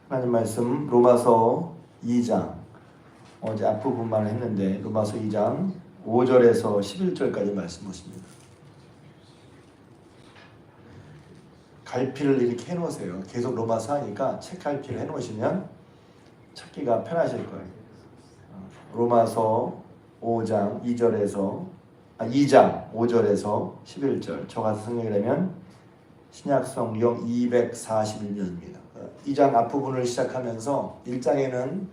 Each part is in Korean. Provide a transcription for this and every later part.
하나님 말씀 로마서 2장 어제 앞부분만 했는데 로마서 2장 5절에서 11절까지 말씀 보십니다. 갈피를 이렇게 해놓으세요. 계속 로마서 하니까 책 갈피를 해놓으시면 찾기가 편하실 거예요. 로마서 5장 2장 5절에서 11절 저 같은 성경이라면 신약 성경 241면입니다. 2장 앞부분을 시작하면서 1장에는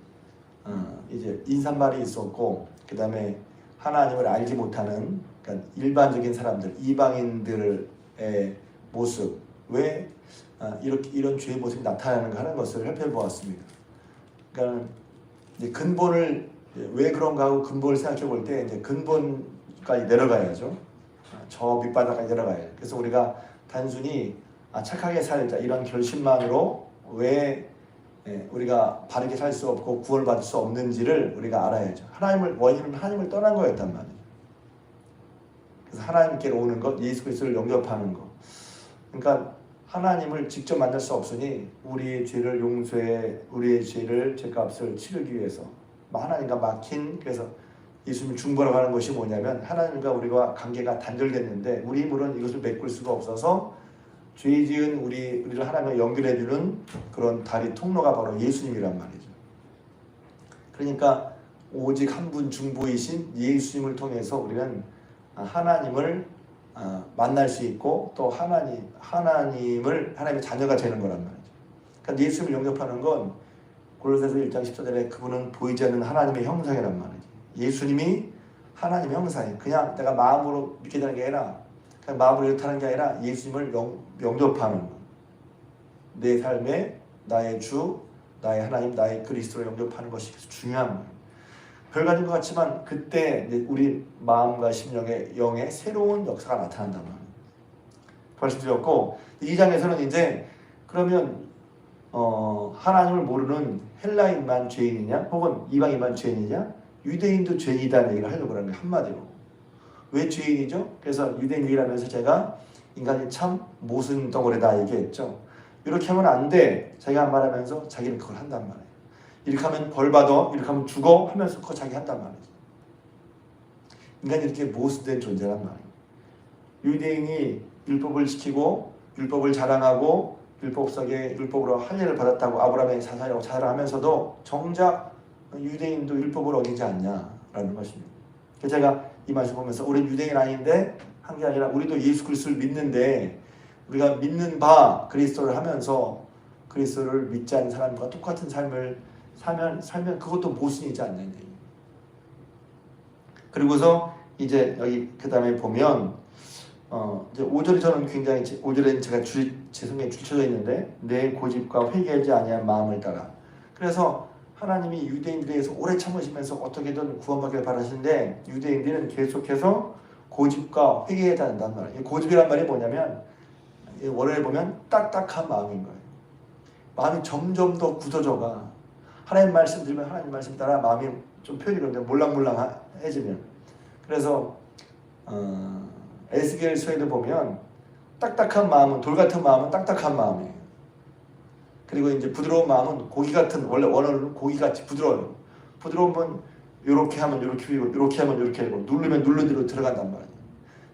이제 인사말이 있었고 그 다음에 하나님을 알지 못하는 그러니까 일반적인 사람들, 이방인들의 모습, 왜 이런 죄의 모습이 나타나는가 하는 것을 살펴보았습니다. 그러니까 이제 근본을 왜 그런가 하고 근본을 생각해 볼 때 이제 근본까지 내려가야죠. 저 밑바닥까지 내려가야죠. 그래서 우리가 단순히 착하게 살자 이런 결심만으로 왜 우리가 바르게 살 수 없고 구원받을 수 없는지를 우리가 알아야죠. 원인은 하나님을 떠난 거였단 말이에요. 그래서 하나님께로 오는 것, 예수 그리스도를 영접하는 것. 그러니까 하나님을 직접 만날 수 없으니 우리의 죄를 용서해 우리의 죄값을 치르기 위해서 하나님과 막힌 그래서 예수님을 중보라고 하는 것이 뭐냐면 하나님과 우리가 관계가 단절됐는데 우리 힘으로는 이것을 메꿀 수가 없어서 죄 지은 우리를 하나님과 연결해주는 그런 다리 통로가 바로 예수님이란 말이죠. 그러니까 오직 한 분 중보이신 예수님을 통해서 우리는 하나님을 만날 수 있고 또 하나님의 자녀가 되는 거란 말이죠. 그러니까 예수님을 영접하는 건 골로새서 1장 14절에 그분은 보이지 않는 하나님의 형상이란 말이죠. 예수님이 하나님의 형상이에요. 그냥 내가 마음으로 믿게 되는 게 아니라 그냥 마음으로 이렇다는 게 아니라 예수님을 영접하는 것. 내 삶에 나의 주, 나의 하나님, 나의 그리스도를 영접하는 것이 중요한 거예요. 별가진 것 같지만 그때 우리 마음과 심령의 영의 새로운 역사가 나타난단 말이에요. 말씀드렸고 2장에서는 이제 그러면 하나님을 모르는 헬라인만 죄인이냐 혹은 이방인만 죄인이냐 유대인도 죄인이다는 얘기를 하려고 하는 거예요. 한마디로. 왜 죄인이죠? 그래서 유대인 얘기를 제가 인간이 참 모순 덩어리다 얘기했죠. 이렇게 하면 안 돼. 자기가 말하면서 자기는 그걸 한단 말이에요. 이렇게 하면 벌 받아, 이렇게 하면 죽어 하면서 그거 자기 한단 말이에요. 인간이 이렇게 모순된 존재란 말이에요. 유대인이 율법을 지키고 율법을 자랑하고 율법 속에 율법으로 할례를 받았다고 아브라함의 자손이라고 자랑하면서도 정작 유대인도 율법을 어기지 않냐라는 것입니다. 그래서 제가 이 말씀 보면서 우리는 유대인 아닌데 한 게 아니라 우리도 예수 그리스도를 믿는데 우리가 믿는 바 그리스도를 하면서 그리스도를 믿지 않는 사람과 똑같은 삶을 살면 그것도 모순이지 않느냐. 그리고서 이제 여기 그 다음에 보면 이제 5절이 저는 굉장히 5절에는 제가 제 성경에 줄쳐져 있는데 내 고집과 회개하지 아니한 마음을 따라. 그래서 하나님이 유대인들에 대해서 오래 참으시면서 어떻게든 구원받기를 바라시는데 유대인들은 계속해서 고집과 회개해야 한단 말이에요. 고집이란 말이 뭐냐면 원어에 보면 딱딱한 마음인 거예요. 마음이 점점 더 굳어져가. 하나님 말씀 들으면 하나님 말씀 따라 마음이 좀 표현이 그런데 몰랑몰랑해지면. 그래서 에스겔서에도 보면 딱딱한 마음은 돌 같은 마음은 딱딱한 마음이에요. 그리고 이제 부드러운 마음은 고기 같은 원래 원어는 고기같이 부드러워요. 부드러운 건 이렇게 하면 이렇게 비고 이렇게 하면 이렇게 하고 누르면 누른 대로 들어간단 말이에요.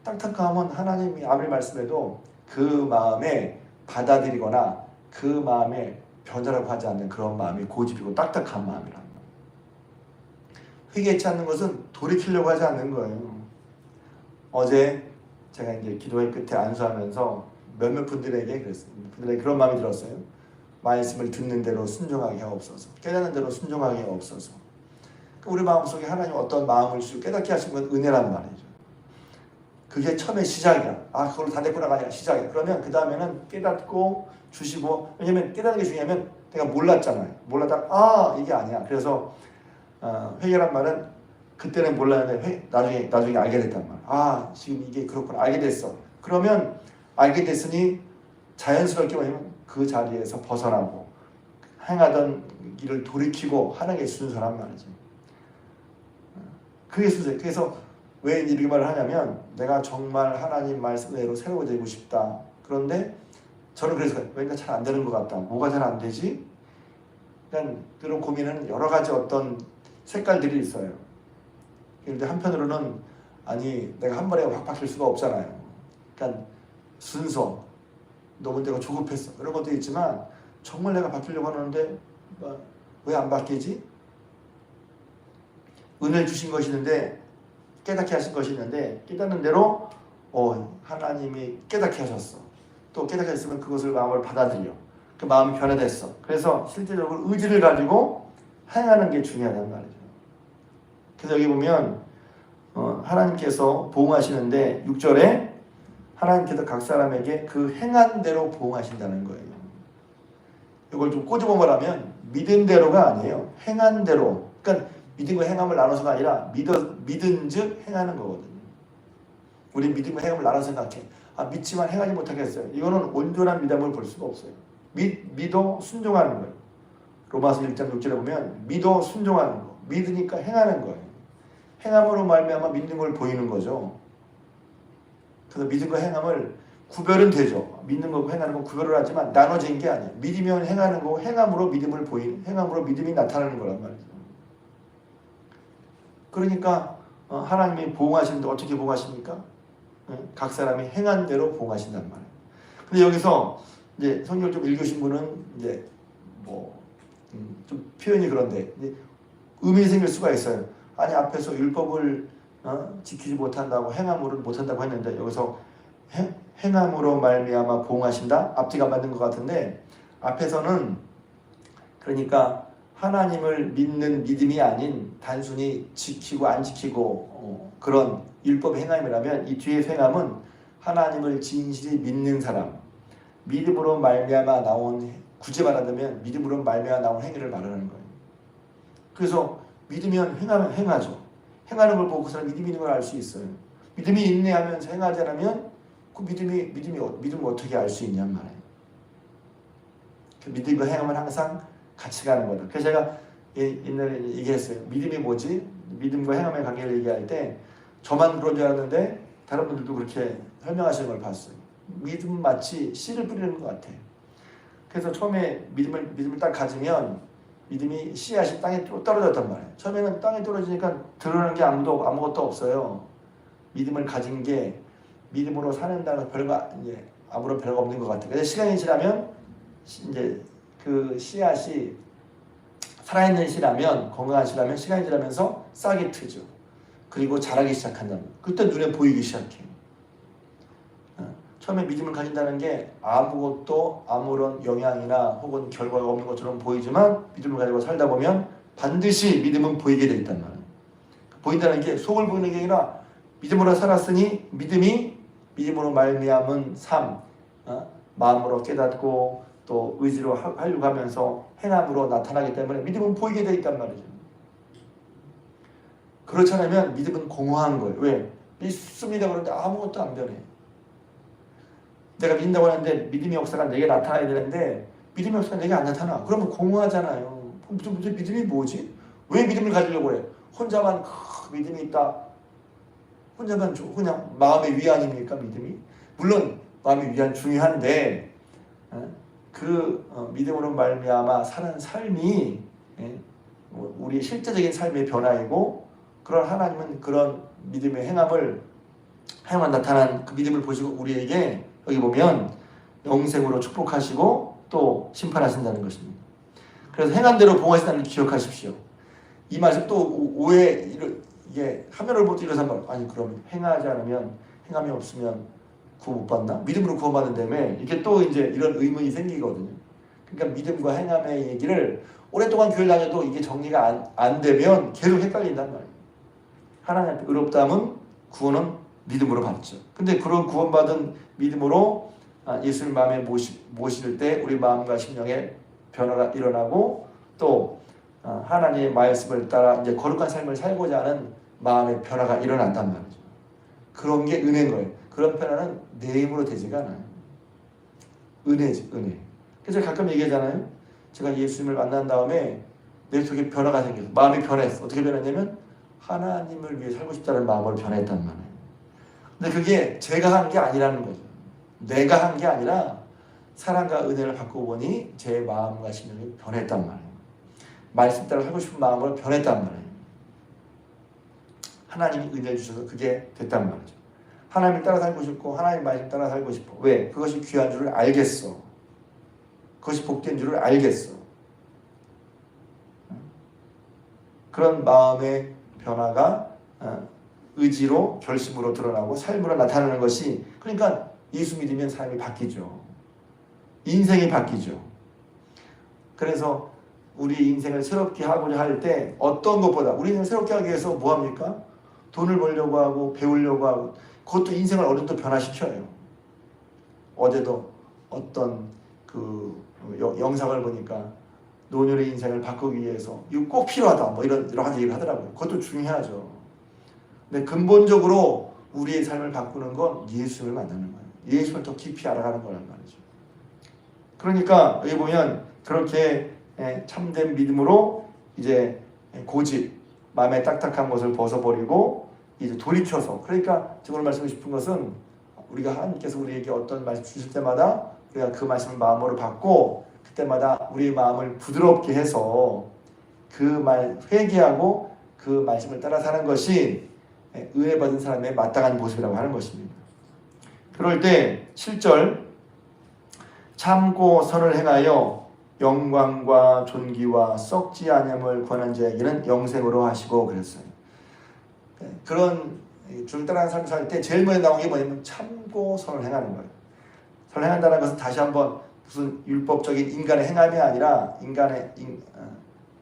딱딱함은 하나님이 아무리 말씀해도 그 마음에 받아들이거나 그 마음에 변화라고 하지 않는 그런 마음이 고집이고 딱딱한 마음이란 말이에요. 회개치 않는 것은 돌이키려고 하지 않는 거예요. 어제 제가 이제 기도회 끝에 안수하면서 몇몇 분들에게 그랬어요. 분들에게 그런 마음이 들었어요. 말씀을 듣는 대로 순종하게 하옵소서. 깨닫는 대로 순종하게 하옵소서. 우리 마음속에 하나님 어떤 마음을 주시고 깨닫게 하신 건 은혜란 말이죠. 그게 처음에 시작이야. 그걸로 다 됐구나가 아니라 시작이야. 그러면 그 다음에는 깨닫고 주시고 왜냐면 깨닫는 게 중요하면 내가 몰랐잖아요. 몰랐다가 이게 아니야. 그래서 회개란 말은 그때는 몰랐는데 나중에 알게 됐단 말이야. 지금 이게 그렇구나. 알게 됐어. 그러면 알게 됐으니 자연스럽게 뭐냐면 그 자리에서 벗어나고 행하던 길을 돌이키고 하는 게 순서란 말이지. 그게 순서예요. 그래서 왜 이렇게 말을 하냐면 내가 정말 하나님 말씀대로 새로워지고 싶다. 그런데 저는 그래서 왠가 잘 안 되는 것 같다. 뭐가 잘 안 되지? 그러니까 그런 고민은 여러 가지 어떤 색깔들이 있어요. 그런데 한편으로는 아니 내가 한 번에 확 바뀔 수가 없잖아요. 그러니까 순서, 너무 내가 조급했어 이런 것도 있지만 정말 내가 바뀌려고 하는데 왜 안 바뀌지? 은혜를 주신 것이 있는데 깨닫게 하신 것이 있는데 깨닫는 대로 하나님이 깨닫게 하셨어. 또 깨닫게 했으면 그것을 마음을 받아들여. 그 마음이 변화됐어. 그래서 실제적으로 의지를 가지고 행하는 게 중요하단 말이죠. 그래서 여기 보면 하나님께서 보응하시는데 6절에 하나님께서 각 사람에게 그 행한 대로 보응하신다는 거예요. 이걸 좀 꼬집어 말하면 믿음대로가 아니에요. 행한 대로. 그러니까 믿음과 행함을 나눠서가 아니라 믿은 즉 행하는 거거든요. 우리 믿음과 행함을 나눠서 생각해. 믿지만 행하지 못하겠어요. 이거는 온전한 믿음을 볼 수가 없어요. 믿어 순종하는 거예요. 로마서 1장 6절에 보면 믿어 순종하는 거. 믿으니까 행하는 거예요. 행함으로 말미암아 믿는 걸 보이는 거죠. 그래서 믿음과 행함을 구별은 되죠. 믿는 거고 행하는 건 구별을 하지만 나눠진 게 아니에요. 믿으면 행하는 거고 행함으로 믿음을 보이는, 행함으로 믿음이 나타나는 거란 말이죠. 그러니까 하나님이 보응하시는데 어떻게 보응하십니까? 각 사람이 행한 대로 보응하신단 말이에요. 근데 여기서 이제 성경을 좀 읽으신 분은 이제 좀 표현이 그런데 이제 의문이 생길 수가 있어요. 아니 앞에서 율법을 지키지 못한다고 행함으로 못한다고 했는데 여기서 행함으로 말미암아 보응하신다? 앞뒤가 맞는 것 같은데 앞에서는 그러니까 하나님을 믿는 믿음이 아닌 단순히 지키고 안 지키고 그런 율법의 행함이라면 이 뒤의 행함은 하나님을 진실히 믿는 사람, 믿음으로 말미암아 나온, 굳이 말하자면 믿음으로 말미암아 나온 행위를 말하는 거예요. 그래서 믿으면 행하면 행하죠. 행하는 걸 보고 그 사람 믿음이 있는 걸 알 수 있어요. 믿음이 있네 하면서 행하지 않으면 그 믿음을 어떻게 알 수 있냔 말이에요. 그 믿음과 행함은 항상 같이 가는 거다. 그래서 제가 옛날에 얘기했어요. 믿음이 뭐지? 믿음과 행함의 관계를 얘기할 때 저만 그런 줄 알았는데 다른 분들도 그렇게 설명하시는 걸 봤어요. 믿음은 마치 씨를 뿌리는 것 같아요. 그래서 처음에 믿음을 딱 가지면 믿음이 씨앗이 땅에 떨어졌단 말이에요. 처음에는 땅에 떨어지니까 드러나는 게 아무것도 없어요. 믿음을 가진 게 믿음으로 사는다는 이제 아무런 별거 없는 것 같아요. 그래서 시간이 지나면 이제 그 씨앗이 살아있는 씨라면, 건강한 씨라면 시간이 지나면서 싹이 트죠. 그리고 자라기 시작한다는 거예요. 그때 눈에 보이기 시작해요. 처음에 믿음을 가진다는 게 아무런 영향이나 혹은 결과가 없는 것처럼 보이지만 믿음을 가지고 살다 보면 반드시 믿음은 보이게 돼 있단 말이에요. 보인다는 게 속을 보이는 게 아니라 믿음으로 살았으니 믿음으로 말미암은 삶, 마음으로 깨닫고 또 의지로 하려고 하면서 행함으로 나타나기 때문에 믿음은 보이게 돼 있단 말이죠. 그렇지 않으면 믿음은 공허한 거예요. 왜? 믿습니다 그런데 아무것도 안 변해. 내가 믿는다고 하는데 믿음의 역사가 내게 나타나야 되는데 믿음의 역사가 내게 안 나타나. 그러면 공허하잖아요. 믿음이 뭐지? 왜 믿음을 가지려고 해? 혼자만 믿음이 있다. 혼자만 그냥 마음의 위안입니까? 믿음이? 물론 마음의 위안 중요한데 믿음으로 말미암아 사는 삶이 우리 실제적인 삶의 변화이고 그런 하나님은 그런 믿음의 행함만 나타난 그 믿음을 보시고 우리에게 여기 보면 영생으로 축복하시고 또 심판하신다는 것입니다. 그래서 행한 대로 봉하신다는 걸 기억하십시오. 이 말씀 또 이게 화면을 보고 이런 사람 아니 그럼 행함이 없으면 구원 못 받나? 믿음으로 구원받는다며 이게 또 이제 이런 의문이 생기거든요. 그러니까 믿음과 행함의 얘기를 오랫동안 교회 다녀도 이게 정리가 안 되면 계속 헷갈린단 말이에요. 하나님 앞에 의롭다함은 구원은 믿음으로 받죠. 근데 그런 구원받은 믿음으로 예수를 마음에 모실 때 우리 마음과 심령에 변화가 일어나고 또 하나님의 말씀을 따라 이제 거룩한 삶을 살고자 하는 마음의 변화가 일어난단 말이죠. 그런 게 은혜인 거예요. 그런 변화는 내 힘으로 되지가 않아요. 은혜지, 은혜. 그래서 가끔 얘기하잖아요. 제가 예수님을 만난 다음에 내 속에 변화가 생겨서 마음이 변했어. 어떻게 변했냐면 하나님을 위해 살고 싶다는 마음으로 변했단 말이에요. 근데 그게 제가 한 게 아니라는 거죠. 내가 한 게 아니라 사랑과 은혜를 받고 보니 제 마음과 심령이 변했단 말이에요. 말씀 따라 살고 싶은 마음으로 변했단 말이에요. 하나님이 은혜를 주셔서 그게 됐단 말이죠. 하나님을 따라 살고 싶고 하나님 말씀 따라 살고 싶어. 왜? 그것이 귀한 줄을 알겠어. 그것이 복된 줄을 알겠어. 그런 마음의 변화가 의지로 결심으로 드러나고 삶으로 나타나는 것이, 그러니까 예수 믿으면 삶이 바뀌죠. 인생이 바뀌죠. 그래서 우리 인생을 새롭게 하고자 할 때 어떤 것보다 우리 인생을 새롭게 하기 위해서 뭐합니까? 돈을 벌려고 하고 배우려고 하고, 그것도 인생을 어느 정도 변화시켜요. 어제도 어떤 그 영상을 보니까 노년의 인생을 바꾸기 위해서 이거 꼭 필요하다 뭐 이런 여러 가지 얘기를 하더라고요. 그것도 중요하죠. 근데 근본적으로 우리의 삶을 바꾸는 건 예수를 만나는 거예요. 예수를 더 깊이 알아가는 거란 말이죠. 그러니까 여기 보면 그렇게 참된 믿음으로 이제 고집, 마음의 딱딱한 것을 벗어버리고 이제 돌이켜서, 그러니까 지금 오늘 말씀드리고 싶은 것은 우리가 하나님께서 우리에게 어떤 말씀 주실 때마다 우리가 그 말씀을 마음으로 받고 그때마다 우리의 마음을 부드럽게 해서 그 말 회개하고 그 말씀을 따라 사는 것이 은혜 받은 사람의 마땅한 모습이라고 하는 것입니다. 그럴 때 7절 참고 선을 행하여 영광과 존귀와 썩지 아니함을 구하는 자에게는 영생으로 하시고 그랬어요. 그런 주를 따라가는 삶을 살 때 제일 먼저 나온 게 뭐냐면 참고 선을 행하는 거예요. 선을 행한다는 것은 다시 한번 무슨 율법적인 인간의 행함이 아니라 인간의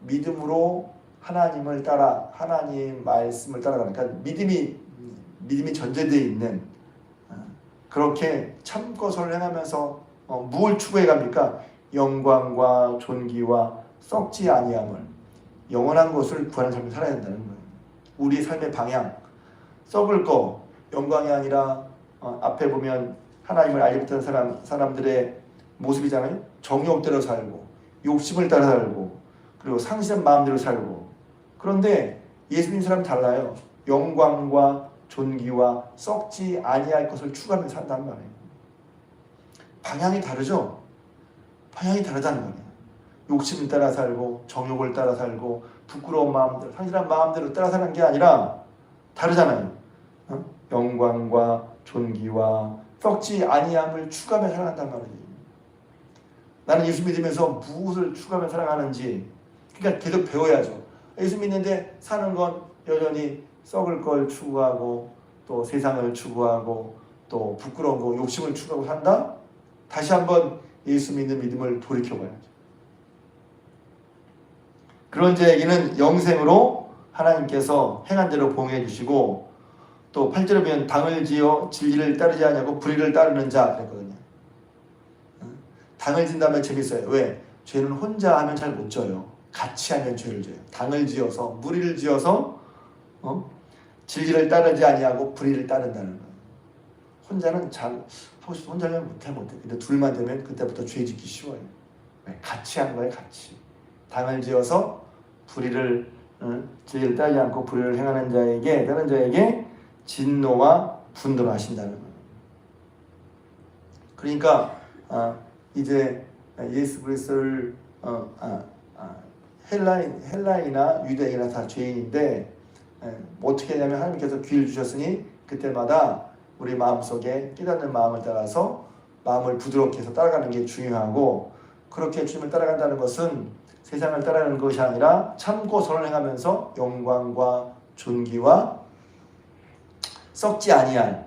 믿음으로 하나님을 따라 하나님 말씀을 따라가는, 그러니까 믿음이 전제되어 있는, 그렇게 참고 선을 행하면서 무엇을 추구해 갑니까? 영광과 존귀와 썩지 아니함을, 영원한 것을 구하는 삶을 살아야 된다는 거예요. 우리의 삶의 방향, 썩을 거, 영광이 아니라 앞에 보면 하나님을 알지 못하는 사람들의 모습이잖아요. 정욕대로 살고 욕심을 따라 살고 그리고 상실한 마음대로 살고. 그런데 예수 믿는 사람은 달라요. 영광과 존귀와 썩지 아니할 것을 추구하면서 산다는 말이에요. 방향이 다르죠. 방향이 다르다는 거예요. 욕심을 따라 살고 정욕을 따라 살고 부끄러운 마음대로, 상실한 마음대로 따라 사는 게 아니라 다르잖아요. 영광과 존귀와 썩지 아니함을 추구하며 살아간단 말이에요. 나는 예수 믿으면서 무엇을 추구하며 살아가는지, 그러니까 계속 배워야죠. 예수 믿는데 사는 건 여전히 썩을 걸 추구하고 또 세상을 추구하고 또 부끄러운 거 욕심을 추구하고 산다? 다시 한번 예수 믿는 믿음을 돌이켜봐야죠. 그런 자에게는 영생으로 하나님께서 행한 대로 봉해 주시고, 또 8절에 보면 당을 지어 진리를 따르지 않냐고 불의를 따르는 자 그랬거든요. 당을 진다면 재밌어요. 왜? 죄는 혼자 하면 잘 못 져요. 같이 하면 죄를 져요. 당을 지어서 무리를 지어서 진리를 따르지 아니하고 불의를 따른다는 거예요. 혼자는 잘 하고 싶어, 혼자 하면 못해. 근데 둘만 되면 그때부터 죄 짓기 쉬워요. 같이 하는 거예요. 같이. 당을 지어서 불의를 진리를 따르지 않고 불의를 행하는 자에게, 다른 자에게 진노와 분노를 하신다는 거예요. 그러니까 이제 예수 그리스도를 헬라이나 유대인이나 다 죄인인데 어떻게 하냐면 하나님께서 귀를 주셨으니 그때마다 우리 마음속에 깨닫는 마음을 따라서 마음을 부드럽게 해서 따라가는 게 중요하고, 그렇게 주님을 따라간다는 것은 세상을 따라가는 것이 아니라 참고 선을 행하면서 영광과 존귀와 썩지 아니한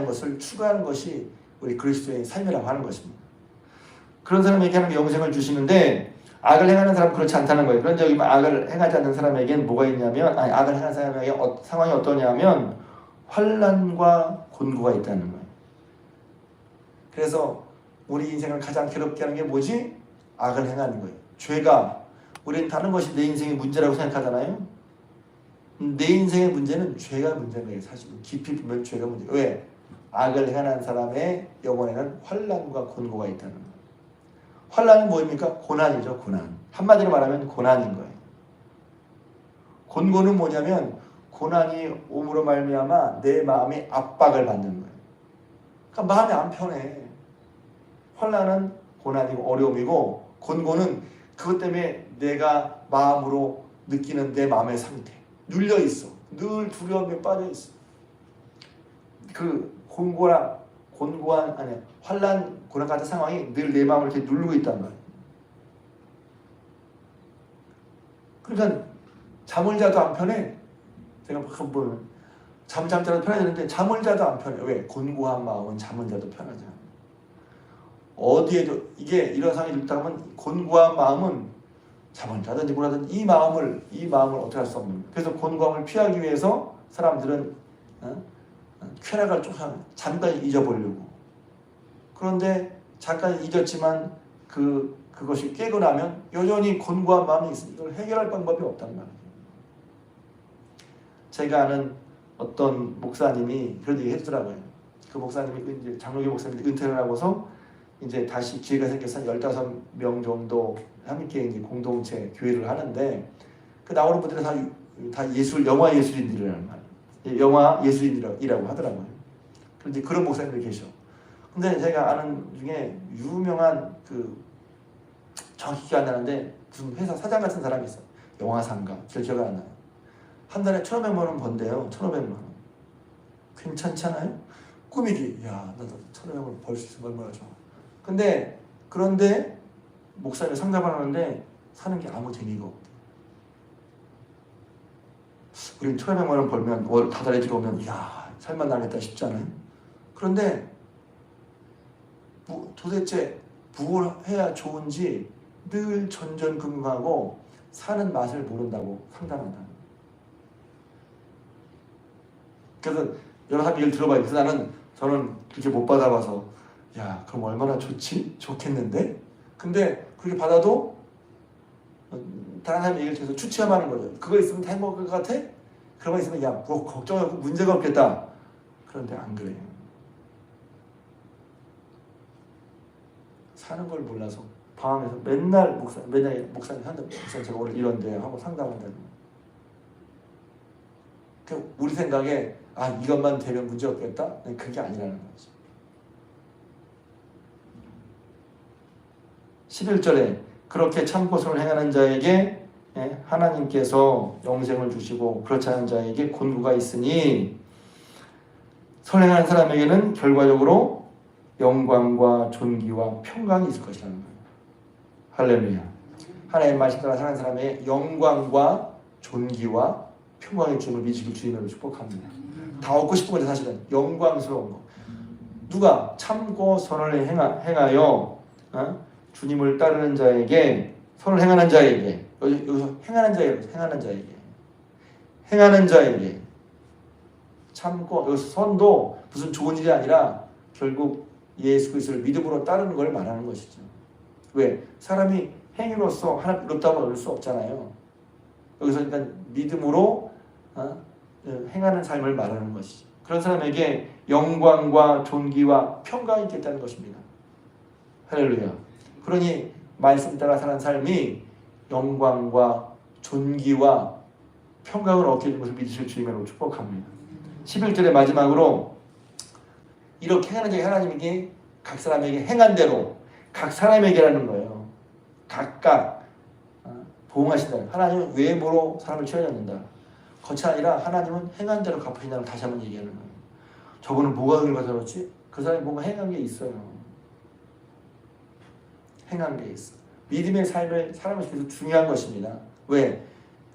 것을 추구하는 것이 우리 그리스도의 삶이라고 하는 것입니다. 그런 사람에게 하나님이 영생을 주시는데 악을 행하는 사람은 그렇지 않다는 거예요. 그런데 여기 악을 행하지 않는 사람에게는 뭐가 있냐면, 악을 행하는 사람에게 상황이 어떠냐면 환난과 곤고가 있다는 거예요. 그래서 우리 인생을 가장 괴롭게 하는 게 뭐지? 악을 행하는 거예요. 죄가, 우리는 다른 것이 내 인생의 문제라고 생각하잖아요. 내 인생의 문제는 죄가 문제인 거예요. 사실 깊이 보면 죄가 문제예요. 왜? 악을 행하는 사람의 영혼에는 환난과 곤고가 있다는 거예요. 환난은 뭐입니까? 고난이죠. 고난. 한마디로 말하면 고난인 거예요. 곤고는 뭐냐면 고난이 옴으로 말미암아 내 마음이 압박을 받는 거예요. 그러니까 마음이 안 편해. 환난은 고난이고 어려움이고, 곤고는 그것 때문에 내가 마음으로 느끼는 내 마음의 상태 눌려 있어. 늘 두려움에 빠져 있어. 그 곤고한 아니 환난 고난 같은 상황이 늘 내 마음을 이렇게 누르고 있단 말이야. 그러니까 잠을 자도 안 편해. 제가 뭐 잠을 자도 편해야 되는데 잠을 자도 안 편해. 왜? 곤고한 마음은 잠을 자도 편하잖아. 어디에도 이게 이런 상황이 있다 하면 곤고한 마음은 잠을 자든지 뭐라든지 이 마음을 어떻게 할 수 없는 거예요. 그래서 곤고함을 피하기 위해서 사람들은 쾌락을 좀 잠깐 잊어보려고. 그런데 잠깐 잊었지만 그것이 깨고 나면 여전히 곤고한 마음이 있으니 이걸 해결할 방법이 없단 말이에요. 제가 아는 어떤 목사님이 그런 얘기 해주더라고요. 그 목사님이 이제 장로교 목사님이 은퇴를 하고서 이제 다시 기회가 생겨서 한 15명 정도 함께 이제 공동체 교회를 하는데 그 나오는 분들은 다 영화 예술인들이라는 말이에요. 영화 예술인이라고 하더라고요. 그런데 그런 목사님들이 계셔. 근데 제가 아는 중에 유명한 정확히 기억 안 나는데 무슨 회사 사장 같은 사람이 있어. 영화상가. 기억이 안 나요. 한 달에 1,500만 원 번대요. 1,500만 원. 괜찮잖아요? 꿈이기. 야, 나도 1,500만 원 벌 수 있으면 얼마나 좋아. 그런데 목사님 상담을 하는데 사는 게 아무 재미가 없대. 우린 1,500만 원 벌면 월 다달에 들어오면 야, 살만 나겠다 싶잖아요. 그런데 도대체 뭘 해야 좋은지 늘 전전긍긍하고 사는 맛을 모른다고 상담한다. 그래서 여러 사람 얘기를 들어봐요. 그래서 저는 그렇게 못 받아봐서 야, 그럼 얼마나 좋지? 좋겠는데? 근데 그렇게 받아도 다른 사람 얘기를 통해서 추취하는 거죠. 그거 있으면 다 행복할 것 같아? 그런 거 있으면 야, 뭐 걱정하고 문제가 없겠다. 그런데 안 그래요. 사는 걸 몰라서 방황해서 맨날 목사님 한다. 목사님 제가 오늘 이런데요 하고 상담한다는 거예요. 우리 생각에 이것만 되면 문제 없겠다? 그게 아니라는 거지. 11절에 그렇게 참고 선을 행하는 자에게 하나님께서 영생을 주시고 그렇지 않은 자에게 곤고가 있으니 선을 행하는 사람에게는 결과적으로 영광과 존귀와 평강이 있을 것이라는 거예요. 할렐루야. 하나님의 말씀 따라 사는 사람의 영광과 존귀와 평강의 주님을 믿으시길 주님으로 축복합니다. 다 얻고 싶은 거죠. 사실은 영광스러운 거. 누가 참고 선을 행하여 주님을 따르는 자에게 선을 행하는 자에게 여기서 행하는 자에게 참고 여기서 선도 무슨 좋은 일이 아니라 결국 예수 그리스도를 믿음으로 따르는 걸 말하는 것이죠. 왜? 사람이 행위로서 하나님 의롭다고 얻을 수 없잖아요. 여기서 그러니까 믿음으로 행하는 삶을 말하는 것이죠. 그런 사람에게 영광과 존귀와 평강이 있겠다는 것입니다. 할렐루야. 그러니 말씀 따라 사는 삶이 영광과 존귀와 평강을 얻게 된 것을 믿으실 주님으로 축복합니다. 11절의 마지막으로 이렇게 행하는 자가 하나님에게 각 사람에게 행한 대로 각 사람에게라는 거예요. 각각 보응하신다. 하나님은 외모로 사람을 취하지 그것이 아니라 하나님은 행한 대로 갚으신다는 다시 한번 얘기하는 거예요. 저분은 뭐가 은혜를 받아 그렇지? 그 사람이 뭔가 행한 게 있어요. 행한 게 있어. 믿음의 삶을 사람을 위해서 중요한 것입니다. 왜?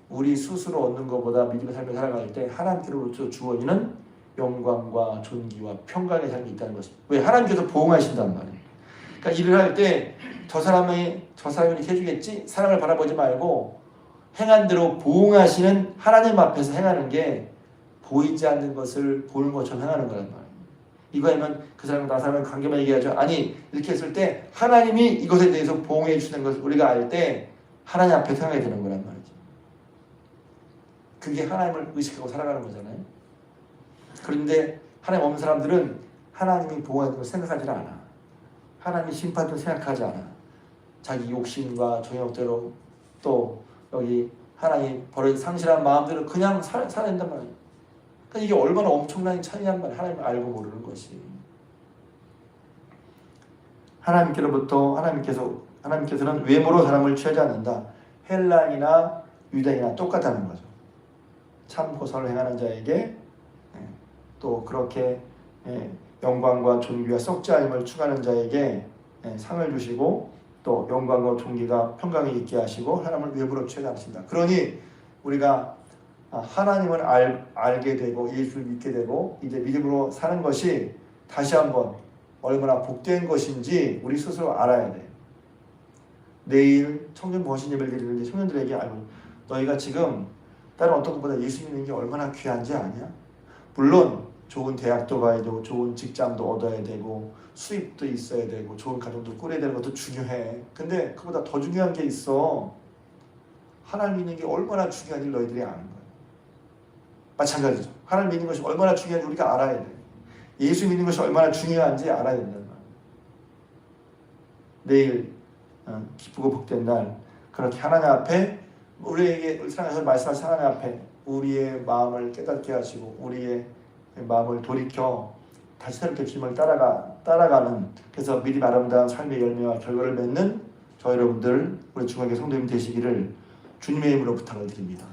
우리 스스로 얻는 것보다 믿음의 삶을 살아갈 때 하나님께로부터 주어지는 영광과 존귀와 평강의 삶이 있다는 것입니다. 왜? 하나님께서 보응하신단 말이에요. 그러니까 일을 할 때 저 사람이 이렇게 해주겠지? 사람을 바라보지 말고 행한 대로 보응하시는 하나님 앞에서 행하는 게 보이지 않는 것을 보는 것처럼 행하는 거란 말이에요. 이거 하면 그 사람과 나 사람은 관계만 얘기하죠. 아니, 이렇게 했을 때 하나님이 이것에 대해서 보응해 주시는 것을 우리가 알 때 하나님 앞에 생각이 되는 거란 말이죠. 그게 하나님을 의식하고 살아가는 거잖아요. 그런데 하나님 없는 사람들은 하나님이 보응하는 것을 생각하지 않아. 하나님이 심판도 생각하지 않아. 자기 욕심과 정욕대로 또 여기 하나님 버린 상실한 마음대로 그냥 살아낸단 말이에요. 그러니까 이게 얼마나 엄청난 차이란 말이에요. 하나님을 알고 모르는 것이. 하나님께로부터 하나님께서 하나님께서는 외모로 사람을 취하지 않는다. 헬라인이나 유대인이나 똑같다는 거죠. 참 보선을 행하는 자에게 또 그렇게 영광과 존귀와 썩지 않음을 추구하는 자에게 상을 주시고 또 영광과 존귀가 평강이 있게 하시고 하나님을 외모로 취하지 않으신다. 그러니 우리가 하나님을 알게 되고 예수를 믿게 되고 이제 믿음으로 사는 것이 다시 한번 얼마나 복된 것인지 우리 스스로 알아야 돼요. 내일 청년 무엇인 예배를 드리는데 청년들에게 너희가 지금 다른 어떤 것보다 예수 믿는 게 얼마나 귀한지 아냐? 물론 좋은 대학도 가야 되고 좋은 직장도 얻어야 되고 수입도 있어야 되고 좋은 가정도 꾸려야 되는 것도 중요해. 근데 그보다 더 중요한 게 있어. 하나님 믿는 게 얼마나 중요한지 너희들이 아는 거야. 마찬가지죠. 하나님 믿는 것이 얼마나 중요한지 우리가 알아야 돼. 예수 믿는 것이 얼마나 중요한지 알아야 된다는 거야. 내일 기쁘고 복된 날 그렇게 하나님 앞에 우리에게 사랑해서 말씀하신 하나님 앞에 우리의 마음을 깨닫게 하시고 우리의 마음을 돌이켜 다시 새롭게 주님을 따라가는 그래서 믿음 아름다운 삶의 열매와 결과를 맺는 저 여러분들 우리 중앙의 성도님 되시기를 주님의 이름으로 부탁을 드립니다.